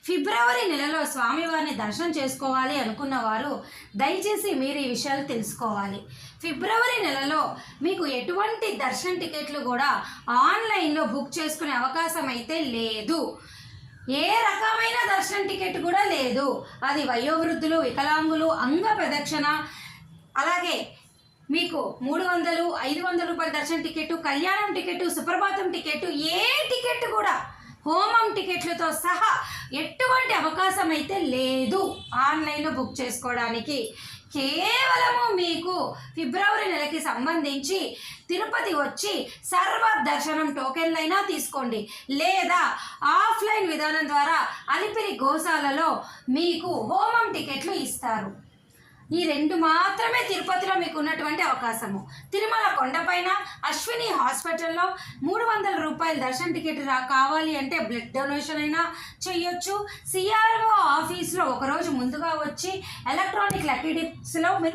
ఫిబ్రవరి నెలలో స్వామివారిని దర్శనం చేసుకోవాలి అనుకున్న వారు దయచేసి మీరు ఈ విషయాలు తెలుసుకోవాలి. ఫిబ్రవరి నెలలో మీకు ఎటువంటి దర్శన టికెట్లు కూడా ఆన్లైన్లో బుక్ చేసుకునే అవకాశం అయితే లేదు. ఏ రకమైన దర్శనం టికెట్ కూడా లేదు. అది వయోవృద్ధులు, వికలాంగులు, అంగ ప్రదక్షిణ, అలాగే మీకు 300, 500 రూపాయల దర్శన టికెట్, కళ్యాణం టికెట్, సుప్రభాతం టికెట్, ఏ టికెట్ కూడా హోమం టికెట్లతో సహా ఎటువంటి అవకాశం అయితే లేదు ఆన్లైన్లో బుక్ చేసుకోవడానికి. కేవలము మీకు ఫిబ్రవరి నెలకి సంబంధించి తిరుపతి వచ్చి సర్వ దర్శనం టోకెన్లైనా తీసుకోండి, లేదా ఆఫ్లైన్ విధానం ద్వారా అలిపిరి గోశాలలో మీకు హోమం టికెట్లు ఇస్తారు. ఈ రెండు మాత్రమే తిరుపతిలో మీకు ఉన్నటువంటి అవకాశము. తిరుమల కొండపైన అశ్విని హాస్పిటల్లో 300 రూపాయల దర్శన టికెట్ కావాలి అంటే బ్లడ్ డొనేషన్ అయినా చేయొచ్చు. సిఆర్ఓ ఆఫీస్లో ఒకరోజు ముందుగా వచ్చి ఎలక్ట్రానిక్ లక్కీ డిప్స్లో మీరు